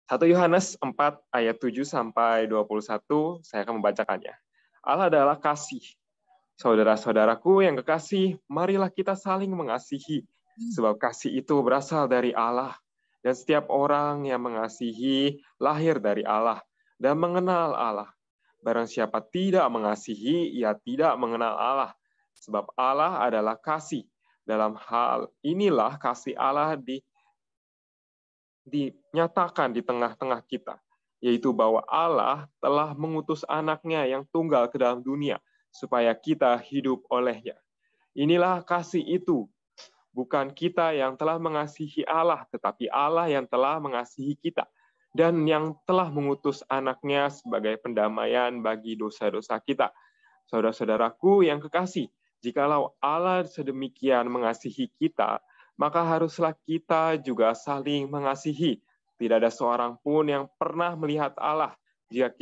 1 Yohanes 4 ayat 7 sampai 21, saya akan membacakannya. Allah adalah kasih. Saudara-saudaraku yang kekasih, marilah kita saling mengasihi, sebab kasih itu berasal dari Allah. Dan setiap orang yang mengasihi lahir dari Allah dan mengenal Allah. Barang siapa tidak mengasihi, ia tidak mengenal Allah, sebab Allah adalah kasih. Dalam hal inilah kasih Allah dinyatakan di tengah-tengah kita, yaitu bahwa Allah telah mengutus anaknya yang tunggal ke dalam dunia, supaya kita hidup olehnya. Inilah kasih itu, bukan kita yang telah mengasihi Allah, tetapi Allah yang telah mengasihi kita, dan yang telah mengutus anaknya sebagai pendamaian bagi dosa-dosa kita. Saudara-saudaraku yang kekasih, jikalau Allah sedemikian mengasihi kita, maka haruslah kita juga saling mengasihi. Tidak ada seorang pun yang pernah melihat Allah. Jika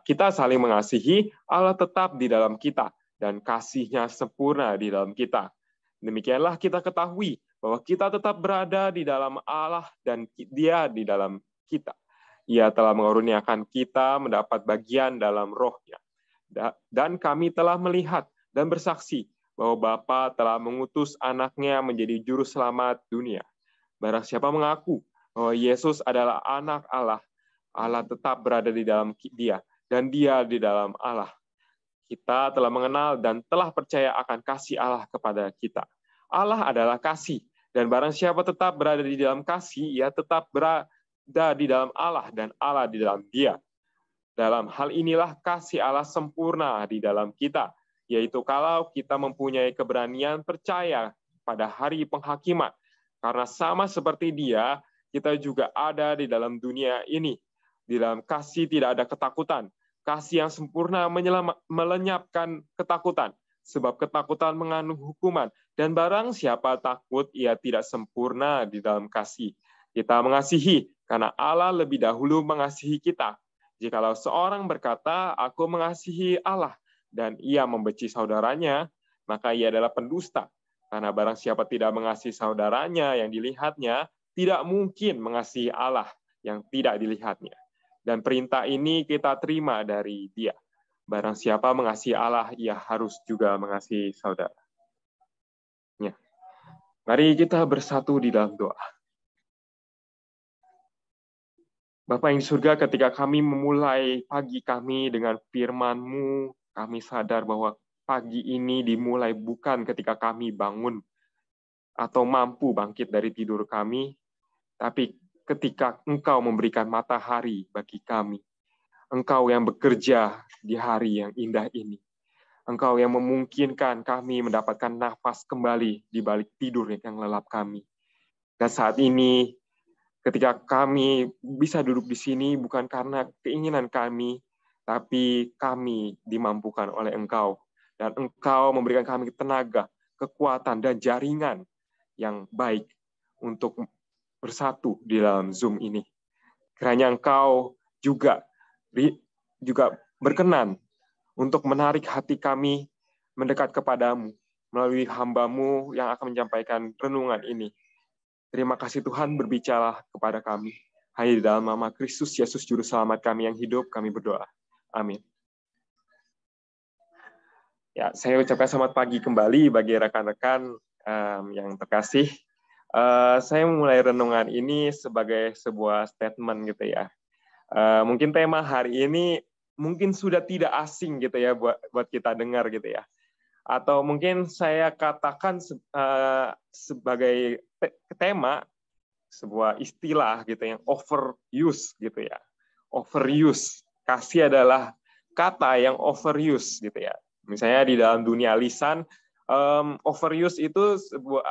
kita saling mengasihi, Allah tetap di dalam kita, dan kasih-Nya sempurna di dalam kita. Demikianlah kita ketahui bahwa kita tetap berada di dalam Allah dan Dia di dalam kita. Ia telah mengaruniakan kita mendapat bagian dalam Roh-Nya. Dan kami telah melihat dan bersaksi bahwa Bapa telah mengutus anaknya menjadi juru selamat dunia. Barang siapa mengaku bahwa Yesus adalah anak Allah, Allah tetap berada di dalam Dia, dan Dia di dalam Allah. Kita telah mengenal dan telah percaya akan kasih Allah kepada kita. Allah adalah kasih, dan barang siapa tetap berada di dalam kasih, ia tetap berada di dalam Allah, dan Allah di dalam Dia. Dalam hal inilah kasih Allah sempurna di dalam kita, yaitu kalau kita mempunyai keberanian percaya pada hari penghakiman, karena sama seperti Dia, kita juga ada di dalam dunia ini. Di dalam kasih tidak ada ketakutan. Kasih yang sempurna melenyapkan ketakutan, sebab ketakutan mengandung hukuman, dan barang siapa takut, ia tidak sempurna di dalam kasih. Kita mengasihi, karena Allah lebih dahulu mengasihi kita. Jikalau seorang berkata, aku mengasihi Allah, dan ia membenci saudaranya, maka ia adalah pendusta. Karena barang siapa tidak mengasihi saudaranya yang dilihatnya, tidak mungkin mengasihi Allah yang tidak dilihatnya. Dan perintah ini kita terima dari Dia. Barang siapa mengasihi Allah, ia harus juga mengasihi saudara. Ya. Mari kita bersatu di dalam doa. Bapa yang di surga, ketika kami memulai pagi kami dengan firman-Mu, kami sadar bahwa pagi ini dimulai bukan ketika kami bangun atau mampu bangkit dari tidur kami, tapi ketika Engkau memberikan matahari bagi kami. Engkau yang bekerja di hari yang indah ini. Engkau yang memungkinkan kami mendapatkan nafas kembali di balik tidur yang lelap kami. Dan saat ini, ketika kami bisa duduk di sini bukan karena keinginan kami, tapi kami dimampukan oleh Engkau. Dan Engkau memberikan kami tenaga, kekuatan, dan jaringan yang baik untuk bersatu di dalam Zoom ini. Kiranya Engkau juga berkenan untuk menarik hati kami mendekat kepadamu melalui hamba-Mu yang akan menyampaikan renungan ini. Terima kasih Tuhan, berbicara kepada kami. Hanya di dalam nama Kristus Yesus Juru Selamat kami yang hidup, kami berdoa. Amin. Ya, saya ucapkan selamat pagi kembali bagi rekan-rekan yang terkasih. Saya memulai renungan ini sebagai sebuah statement gitu ya. Mungkin tema hari ini mungkin sudah tidak asing gitu ya buat kita dengar gitu ya. Atau mungkin saya katakan sebagai tema sebuah istilah gitu yang overuse gitu ya. Overuse. Kasih adalah kata yang overuse gitu ya. Misalnya di dalam dunia lisan, overuse itu sebuah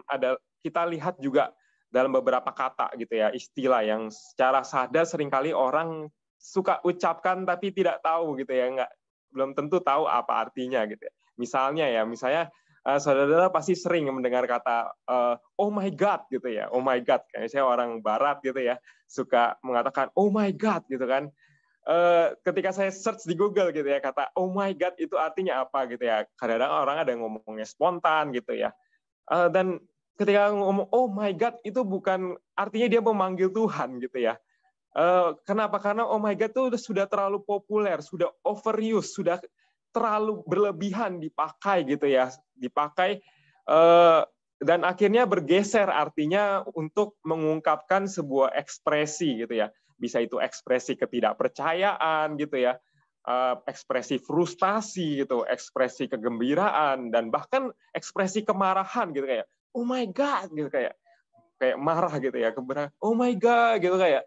ada kita lihat juga dalam beberapa kata gitu ya, istilah yang secara sadar seringkali orang suka ucapkan tapi tidak tahu gitu ya, belum tentu tahu apa artinya gitu ya. Misalnya saudara pasti sering mendengar kata oh my God gitu ya, oh my God. Kayaknya saya orang barat gitu ya, suka mengatakan oh my God gitu kan. Ketika saya search di Google gitu ya, kata oh my God itu artinya apa gitu ya. Kadang-kadang orang ada yang ngomongnya spontan gitu ya. Dan ketika ngomong oh my God itu bukan artinya dia memanggil Tuhan gitu ya. Kenapa? Karena oh my God itu sudah terlalu populer, sudah overuse, sudah terlalu berlebihan dipakai gitu ya, dipakai dan akhirnya bergeser artinya untuk mengungkapkan sebuah ekspresi gitu ya. Bisa itu ekspresi ketidakpercayaan gitu ya, ekspresi frustasi gitu, ekspresi kegembiraan dan bahkan ekspresi kemarahan gitu kayak oh my God gitu kayak marah gitu ya, oh my God gitu kayak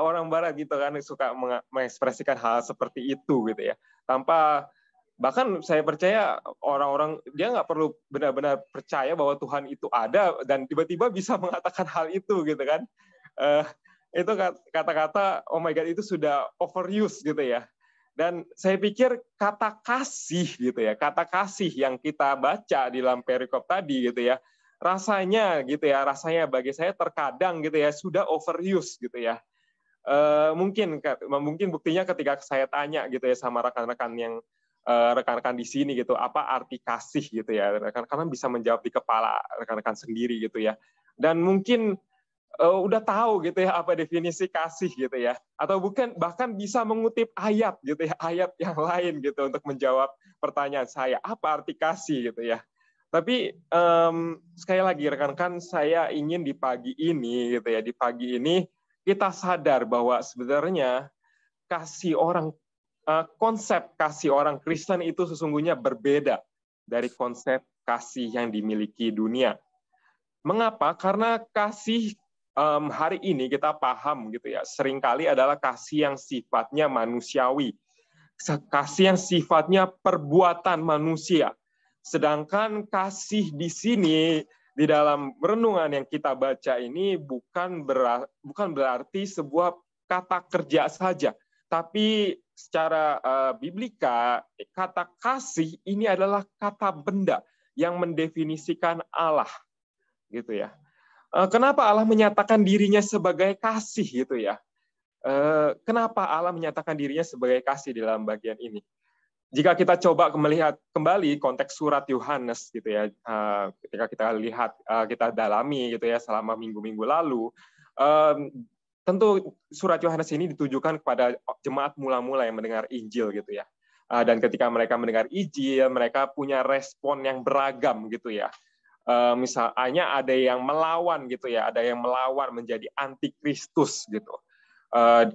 orang Barat gitu kan suka mengekspresikan hal seperti itu gitu ya, tanpa bahkan saya percaya orang-orang dia nggak perlu benar-benar percaya bahwa Tuhan itu ada dan tiba-tiba bisa mengatakan hal itu gitu kan. Eh, itu kata-kata oh my God itu sudah overuse gitu ya. Dan saya pikir kata kasih gitu ya, kata kasih yang kita baca di dalam perikop tadi gitu ya, rasanya bagi saya terkadang gitu ya sudah overuse gitu ya. Mungkin buktinya ketika saya tanya gitu ya sama rekan-rekan di sini gitu, apa arti kasih gitu ya, rekan-rekan bisa menjawab di kepala rekan-rekan sendiri gitu ya, dan mungkin udah tahu gitu ya apa definisi kasih gitu ya, atau bukan bahkan bisa mengutip ayat gitu ya, ayat yang lain gitu untuk menjawab pertanyaan saya apa arti kasih gitu ya. Tapi sekali lagi rekan-rekan, saya ingin di pagi ini gitu ya, di pagi ini kita sadar bahwa sebenarnya konsep kasih orang Kristen itu sesungguhnya berbeda dari konsep kasih yang dimiliki dunia. Mengapa? Karena kasih hari ini kita paham gitu ya, seringkali adalah kasih yang sifatnya manusiawi, kasih yang sifatnya perbuatan manusia. Sedangkan kasih di sini di dalam renungan yang kita baca ini bukan berarti sebuah kata kerja saja, tapi secara biblika kata kasih ini adalah kata benda yang mendefinisikan Allah gitu ya. Kenapa Allah menyatakan dirinya sebagai kasih gitu ya? Kenapa Allah menyatakan dirinya sebagai kasih di dalam bagian ini? Jika kita coba melihat kembali konteks surat Yohanes gitu ya, ketika kita lihat, kita dalami gitu ya selama minggu-minggu lalu, tentu surat Yohanes ini ditujukan kepada jemaat mula-mula yang mendengar Injil gitu ya. Dan ketika mereka mendengar Injil, mereka punya respon yang beragam gitu ya. Misalnya ada yang melawan gitu ya, ada yang melawan menjadi antikristus gitu.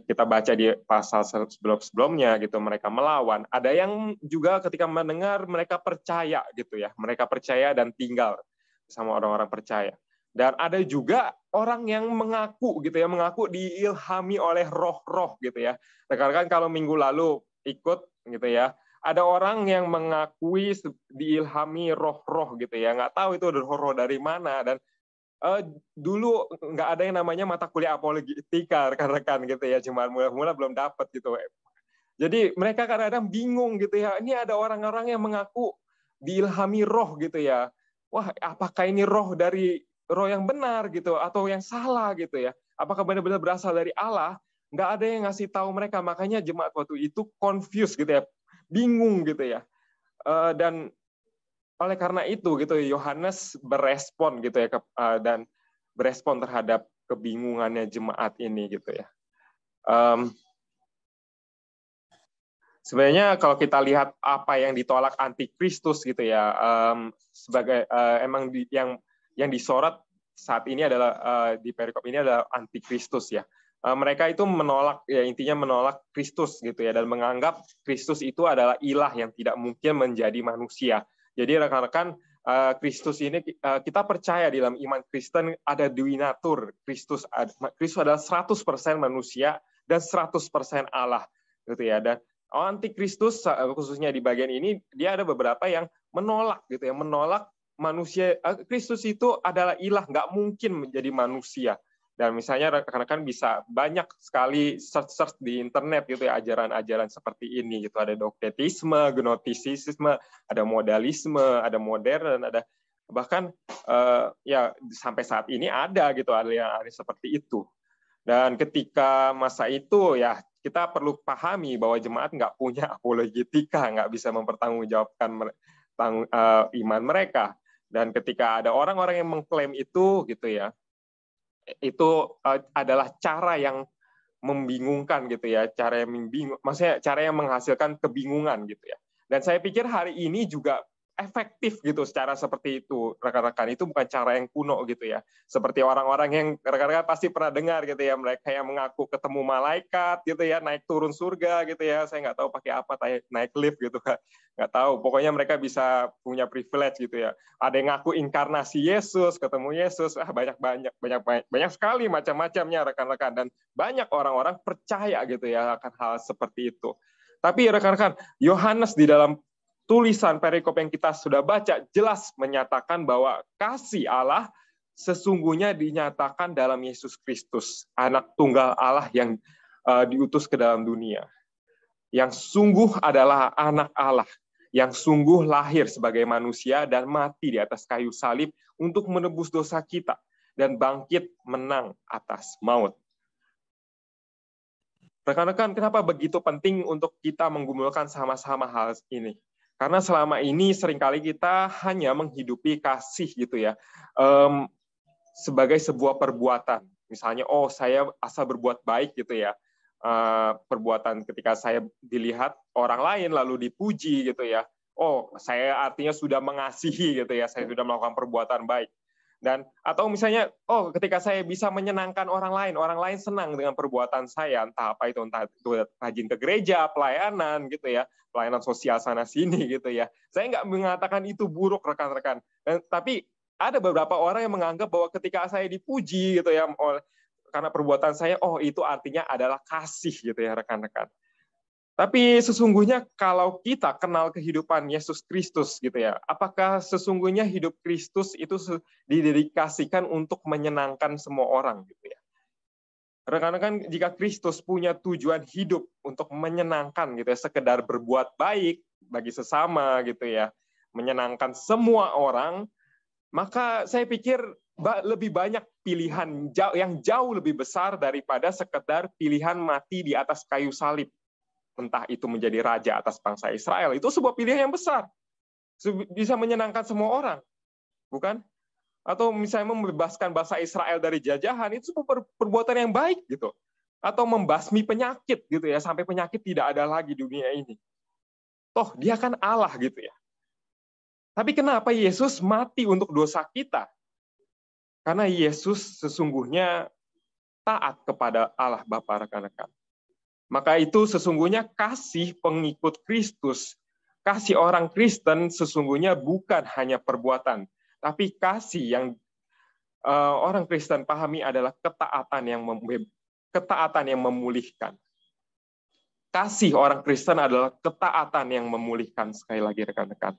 Kita baca di pasal sebelum-sebelumnya gitu, mereka melawan. Ada yang juga ketika mendengar mereka percaya gitu ya, mereka percaya dan tinggal sama orang-orang percaya. Dan ada juga orang yang mengaku gitu ya, mengaku diilhami oleh roh-roh gitu ya. Rekan-rekan kalau minggu lalu ikut gitu ya, ada orang yang mengakui diilhami roh-roh gitu ya, nggak tahu itu roh-roh dari mana. Dan dulu nggak ada yang namanya mata kuliah apologetika rekan-rekan gitu ya, cuma mula-mula belum dapat gitu. Jadi mereka kadang-kadang bingung gitu ya, ini ada orang-orang yang mengaku diilhami roh gitu ya. Wah, apakah ini roh dari roh yang benar gitu atau yang salah gitu ya? Apakah benar-benar berasal dari Allah? Nggak ada yang ngasih tahu mereka, makanya jemaat waktu itu confused gitu ya, bingung gitu ya. Dan oleh karena itu gitu Yohanes berespon gitu ya dan berespon terhadap kebingungannya jemaat ini gitu ya. Sebenarnya kalau kita lihat apa yang ditolak antikristus gitu ya, sebagai yang disorot saat ini adalah di perikop ini adalah antikristus ya. Mereka itu menolak ya, intinya menolak Kristus gitu ya, dan menganggap Kristus itu adalah ilah yang tidak mungkin menjadi manusia. Jadi rekan-rekan, Kristus ini kita percaya di dalam iman Kristen ada duinatur. Kristus adalah 100% manusia dan 100% Allah gitu ya. Dan antikristus khususnya di bagian ini dia ada beberapa yang menolak gitu ya, menolak manusia. Kristus itu adalah ilah, nggak mungkin menjadi manusia. Dan misalnya rekan-rekan bisa banyak sekali search di internet gitu ya, ajaran-ajaran seperti ini gitu. Ada dogmatisme, gnostisisme, ada modalisme, ada modern, ada bahkan ya sampai saat ini ada gitu aliran seperti itu. Dan ketika masa itu ya kita perlu pahami bahwa jemaat nggak punya apologetika, nggak bisa mempertanggungjawabkan iman mereka. Dan ketika ada orang-orang yang mengklaim itu gitu ya, itu adalah cara yang membingungkan gitu ya, maksudnya cara yang menghasilkan kebingungan gitu ya. Dan saya pikir hari ini juga efektif gitu secara seperti itu, rekan-rekan. Itu bukan cara yang kuno gitu ya. Seperti orang-orang yang rekan-rekan pasti pernah dengar gitu ya, mereka yang mengaku ketemu malaikat gitu ya, naik turun surga gitu ya. Saya nggak tahu pakai apa, naik lift gitu kan. Nggak tahu. Pokoknya mereka bisa punya privilege gitu ya. Ada yang ngaku inkarnasi Yesus, ketemu Yesus, banyak sekali macam-macamnya rekan-rekan, dan banyak orang-orang percaya gitu ya akan hal seperti itu. Tapi rekan-rekan, Yohanes di dalam tulisan perikop yang kita sudah baca jelas menyatakan bahwa kasih Allah sesungguhnya dinyatakan dalam Yesus Kristus, anak tunggal Allah yang diutus ke dalam dunia. Yang sungguh adalah anak Allah, yang sungguh lahir sebagai manusia dan mati di atas kayu salib untuk menebus dosa kita dan bangkit menang atas maut. Rekan-rekan, kenapa begitu penting untuk kita menggumulkan sama-sama hal ini? Karena selama ini seringkali kita hanya menghidupi kasih gitu ya, sebagai sebuah perbuatan. Misalnya, oh saya asal berbuat baik gitu ya, perbuatan ketika saya dilihat orang lain lalu dipuji gitu ya, oh saya artinya sudah mengasihi gitu ya, saya sudah melakukan perbuatan baik. Dan atau misalnya, oh ketika saya bisa menyenangkan orang lain senang dengan perbuatan saya, entah apa itu, entah itu rajin ke gereja, pelayanan gitu ya, pelayanan sosial sana sini gitu ya. Saya nggak mengatakan itu buruk rekan-rekan, tapi ada beberapa orang yang menganggap bahwa ketika saya dipuji gitu ya karena perbuatan saya, oh itu artinya adalah kasih gitu ya rekan-rekan. Tapi sesungguhnya kalau kita kenal kehidupan Yesus Kristus gitu ya, apakah sesungguhnya hidup Kristus itu didedikasikan untuk menyenangkan semua orang gitu ya? Rekan-rekan, jika Kristus punya tujuan hidup untuk menyenangkan gitu ya, sekedar berbuat baik bagi sesama gitu ya, menyenangkan semua orang, maka saya pikir lebih banyak pilihan yang jauh lebih besar daripada sekedar pilihan mati di atas kayu salib. Entah itu menjadi raja atas bangsa Israel, itu sebuah pilihan yang besar. Bisa menyenangkan semua orang, bukan? Atau misalnya membebaskan bangsa Israel dari jajahan, itu sebuah perbuatan yang baik gitu. Atau membasmi penyakit gitu ya, sampai penyakit tidak ada lagi di dunia ini. Toh dia kan Allah gitu ya. Tapi kenapa Yesus mati untuk dosa kita? Karena Yesus sesungguhnya taat kepada Allah Bapa, rekan-rekan. Maka itu sesungguhnya kasih pengikut Kristus, kasih orang Kristen sesungguhnya bukan hanya perbuatan, tapi kasih yang orang Kristen pahami adalah ketaatan yang memulihkan. Kasih orang Kristen adalah ketaatan yang memulihkan, sekali lagi rekan-rekan.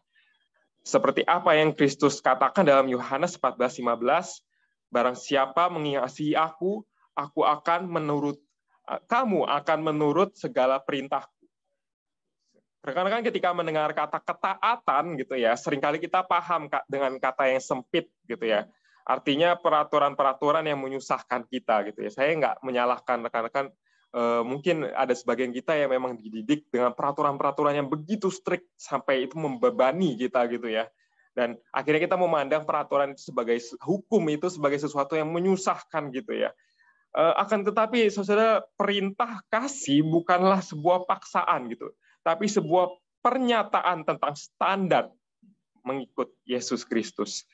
Seperti apa yang Kristus katakan dalam Yohanes 14:15, barang siapa mengasihi aku akan kamu akan menurut segala perintahku. Rekan-rekan, ketika mendengar kata ketaatan gitu ya, seringkali kita paham dengan kata yang sempit gitu ya. Artinya peraturan-peraturan yang menyusahkan kita gitu ya. Saya nggak menyalahkan rekan-rekan, mungkin ada sebagian kita yang memang dididik dengan peraturan-peraturan yang begitu strict sampai itu membebani kita gitu ya. Dan akhirnya kita memandang peraturan itu sebagai hukum, itu sebagai sesuatu yang menyusahkan gitu ya. Akan tetapi, saudara, perintah kasih bukanlah sebuah paksaan gitu, tapi sebuah pernyataan tentang standar mengikut Yesus Kristus.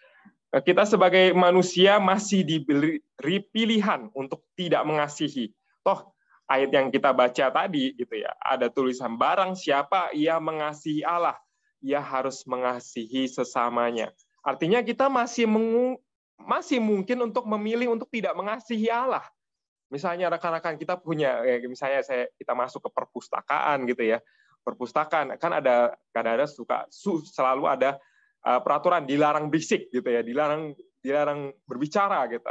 Kita sebagai manusia masih diberi pilihan untuk tidak mengasihi. Toh ayat yang kita baca tadi gitu ya, ada tulisan barang siapa ia mengasihi Allah, ia harus mengasihi sesamanya. Artinya kita masih mungkin untuk memilih untuk tidak mengasihi Allah. Misalnya rekan-rekan kita punya, misalnya kita masuk ke perpustakaan gitu ya, perpustakaan kan ada kadang-kadang selalu ada peraturan dilarang berisik gitu ya, dilarang berbicara gitu.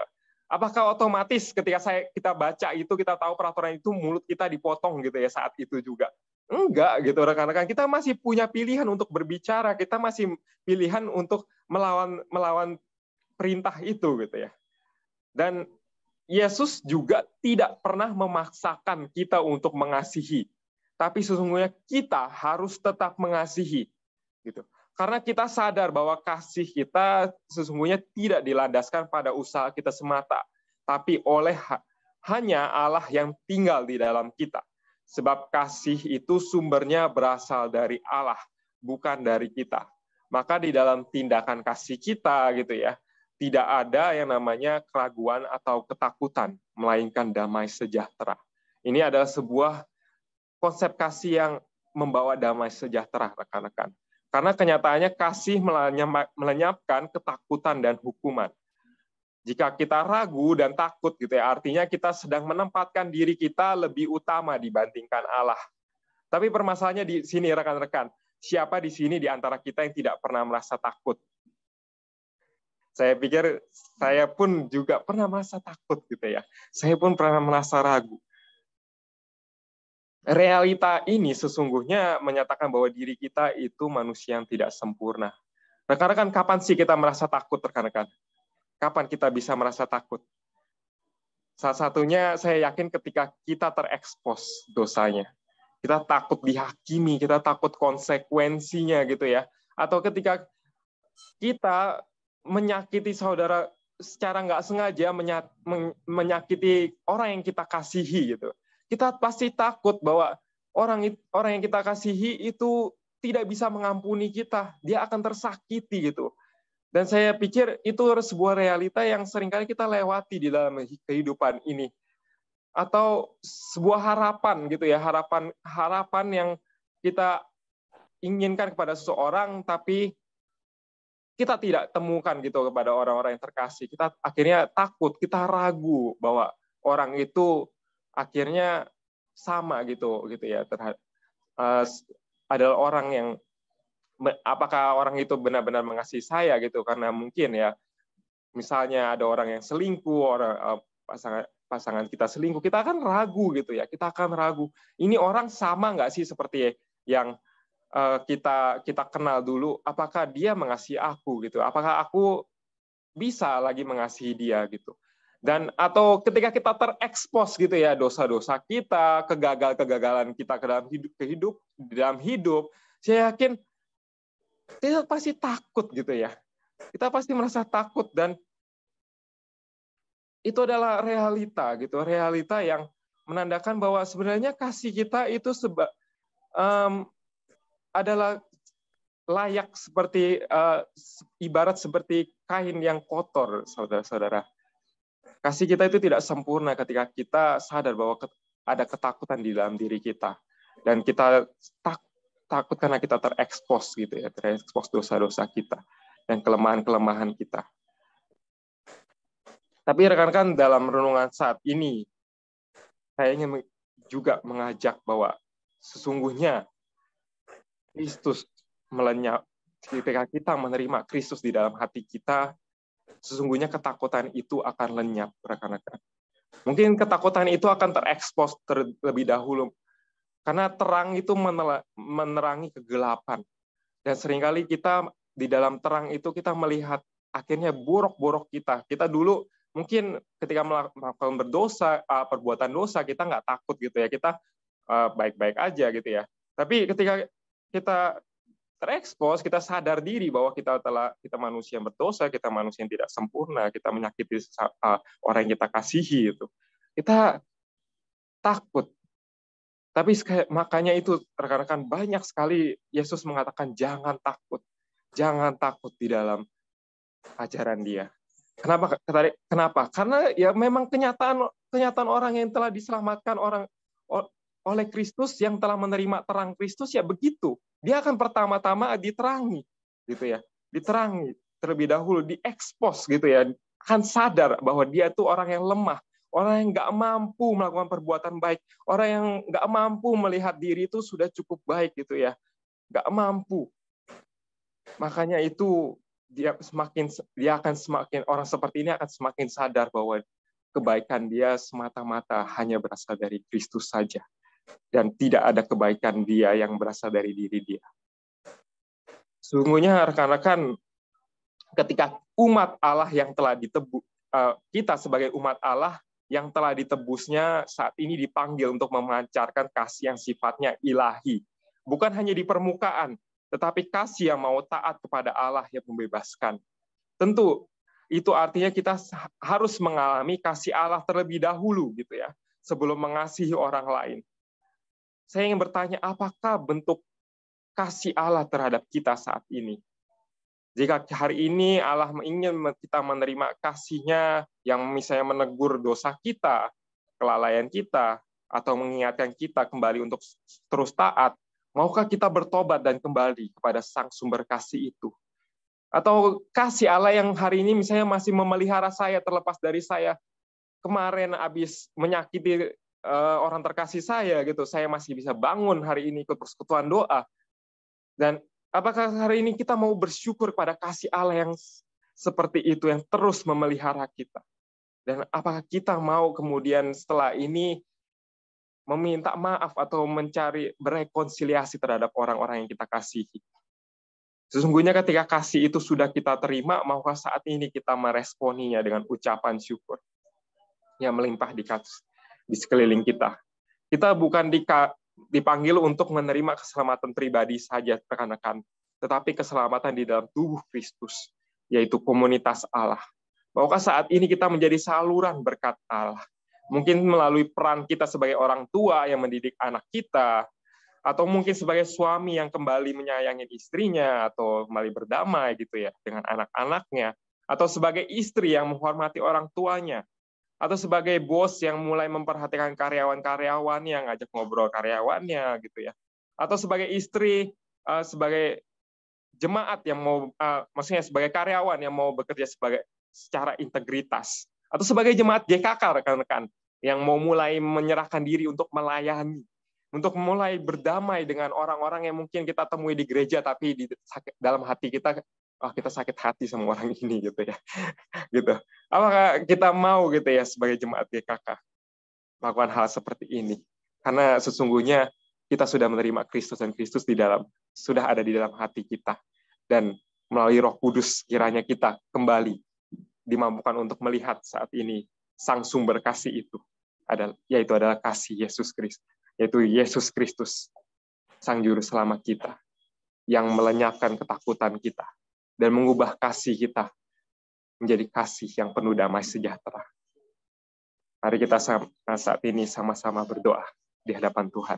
Apakah otomatis ketika kita baca itu kita tahu peraturan itu mulut kita dipotong gitu ya saat itu juga? Enggak gitu rekan-rekan, kita masih punya pilihan untuk berbicara, kita masih pilihan untuk melawan perintah itu gitu ya. Dan Yesus juga tidak pernah memaksakan kita untuk mengasihi, tapi sesungguhnya kita harus tetap mengasihi. Gitu. Karena kita sadar bahwa kasih kita sesungguhnya tidak dilandaskan pada usaha kita semata, tapi oleh hanya Allah yang tinggal di dalam kita. Sebab kasih itu sumbernya berasal dari Allah, bukan dari kita. Maka di dalam tindakan kasih kita gitu ya, tidak ada yang namanya keraguan atau ketakutan, melainkan damai sejahtera. Ini adalah sebuah konsep kasih yang membawa damai sejahtera, rekan-rekan. Karena kenyataannya kasih melenyapkan ketakutan dan hukuman. Jika kita ragu dan takut gitu ya, artinya kita sedang menempatkan diri kita lebih utama dibandingkan Allah. Tapi permasalahannya di sini rekan-rekan, siapa di sini di antara kita yang tidak pernah merasa takut? Saya pikir saya pun juga pernah merasa takut gitu ya. Saya pun pernah merasa ragu. Realita ini sesungguhnya menyatakan bahwa diri kita itu manusia yang tidak sempurna. Rekan-rekan, kapan sih kita merasa takut, rekan-rekan? Kapan kita bisa merasa takut? Salah satunya saya yakin ketika kita terekspos dosanya. Kita takut dihakimi, kita takut konsekuensinya gitu ya. Atau ketika kita menyakiti saudara secara nggak sengaja, menyakiti orang yang kita kasihi gitu. Kita pasti takut bahwa orang yang kita kasihi itu tidak bisa mengampuni kita, dia akan tersakiti gitu. Dan saya pikir itu sebuah realita yang seringkali kita lewati di dalam kehidupan ini. Atau sebuah harapan gitu ya, harapan yang kita inginkan kepada seseorang tapi kita tidak temukan gitu kepada orang-orang yang terkasih. Kita akhirnya takut, kita ragu bahwa orang itu akhirnya sama gitu ya terhadap adalah orang yang apakah orang itu benar-benar mengasihi saya gitu, karena mungkin ya misalnya ada orang yang selingkuh, orang pasangan kita selingkuh, kita akan ragu gitu ya, kita akan ragu ini orang sama nggak sih seperti yang kita kenal dulu, apakah dia mengasihi aku gitu, apakah aku bisa lagi mengasihi dia gitu. Dan atau ketika kita terekspos gitu ya dosa-dosa kita, kegagalan kita dalam hidup, saya yakin kita pasti takut gitu ya. Kita pasti merasa takut, dan itu adalah realita gitu, realita yang menandakan bahwa sebenarnya kasih kita itu adalah layak seperti ibarat seperti kain yang kotor, saudara-saudara. Kasih kita itu tidak sempurna ketika kita sadar bahwa ada ketakutan di dalam diri kita. Dan kita takut karena kita terekspos gitu ya, terekspos dosa-dosa kita dan kelemahan-kelemahan kita. Tapi rekan-rekan, dalam renungan saat ini, saya ingin juga mengajak bahwa sesungguhnya Kristus melenyap. Ketika kita menerima Kristus di dalam hati kita, sesungguhnya ketakutan itu akan lenyap, rekan-rekan. Mungkin ketakutan itu akan terekspos terlebih dahulu, karena terang itu menerangi kegelapan. Dan seringkali kita di dalam terang itu kita melihat akhirnya borok-borok kita. Kita dulu mungkin ketika melakukan perbuatan dosa, kita nggak takut gitu ya, kita baik-baik aja gitu ya. Tapi ketika kita terekspos, kita sadar diri bahwa kita manusia yang berdosa, kita manusia yang tidak sempurna, kita menyakiti orang yang kita kasihi itu. Kita takut. Tapi makanya itu rekan-rekan, banyak sekali Yesus mengatakan jangan takut. Jangan takut di dalam ajaran Dia. Kenapa? Karena ya memang kenyataan orang yang telah diselamatkan oleh Kristus, yang telah menerima terang Kristus, ya begitu. Dia akan pertama-tama diterangi, gitu ya, diterangi terlebih dahulu, diekspos, gitu ya, akan sadar bahwa dia itu orang yang lemah, orang yang nggak mampu melakukan perbuatan baik, orang yang nggak mampu melihat diri itu sudah cukup baik, gitu ya, nggak mampu. Makanya itu orang seperti ini akan semakin sadar bahwa kebaikan dia semata-mata hanya berasal dari Kristus saja. Dan tidak ada kebaikan dia yang berasal dari diri dia. Sungguhnya rekan-rekan, ketika umat Allah yang telah ditebus, kita sebagai umat Allah yang telah ditebusnya saat ini dipanggil untuk memancarkan kasih yang sifatnya ilahi. Bukan hanya di permukaan, tetapi kasih yang mau taat kepada Allah yang membebaskan. Tentu itu artinya kita harus mengalami kasih Allah terlebih dahulu gitu ya, sebelum mengasihi orang lain. Saya ingin bertanya, apakah bentuk kasih Allah terhadap kita saat ini? Jika hari ini Allah ingin kita menerima kasih-Nya yang misalnya menegur dosa kita, kelalaian kita, atau mengingatkan kita kembali untuk terus taat, maukah kita bertobat dan kembali kepada Sang sumber kasih itu? Atau kasih Allah yang hari ini misalnya masih memelihara saya terlepas dari saya kemarin habis menyakiti orang terkasih saya gitu, saya masih bisa bangun hari ini ikut persekutuan doa. Dan apakah hari ini kita mau bersyukur pada kasih Allah yang seperti itu, yang terus memelihara kita? Dan apakah kita mau kemudian setelah ini meminta maaf atau mencari berekonsiliasi terhadap orang-orang yang kita kasihi? Sesungguhnya ketika kasih itu sudah kita terima, maukah saat ini kita meresponinya dengan ucapan syukur yang melimpah di sekeliling kita? Kita bukan dipanggil untuk menerima keselamatan pribadi saja, rekan-rekan, tetapi keselamatan di dalam tubuh Kristus, yaitu komunitas Allah. Maukah saat ini kita menjadi saluran berkat Allah? Mungkin melalui peran kita sebagai orang tua yang mendidik anak kita, atau mungkin sebagai suami yang kembali menyayangi istrinya, atau kembali berdamai gitu ya dengan anak-anaknya, atau sebagai istri yang menghormati orang tuanya, atau sebagai bos yang mulai memperhatikan karyawan-karyawannya, ngajak ngobrol karyawannya gitu ya, atau sebagai istri, sebagai jemaat yang mau, maksudnya sebagai karyawan yang mau bekerja secara integritas, atau sebagai jemaat GKK rekan-rekan yang mau mulai menyerahkan diri untuk melayani, untuk mulai berdamai dengan orang-orang yang mungkin kita temui di gereja, tapi dalam hati kita, kita sakit hati sama orang ini gitu ya, gitu. Apakah kita mau gitu ya sebagai jemaat GKK melakukan hal seperti ini? Karena sesungguhnya kita sudah menerima Kristus dan Kristus sudah ada di dalam hati kita, dan melalui Roh Kudus kiranya kita kembali dimampukan untuk melihat saat ini Sang sumber kasih itu yaitu adalah kasih Yesus Kristus. Yaitu Yesus Kristus, Sang Juru Selamat kita, yang melenyapkan ketakutan kita, dan mengubah kasih kita menjadi kasih yang penuh damai sejahtera. Mari kita saat ini sama-sama berdoa di hadapan Tuhan.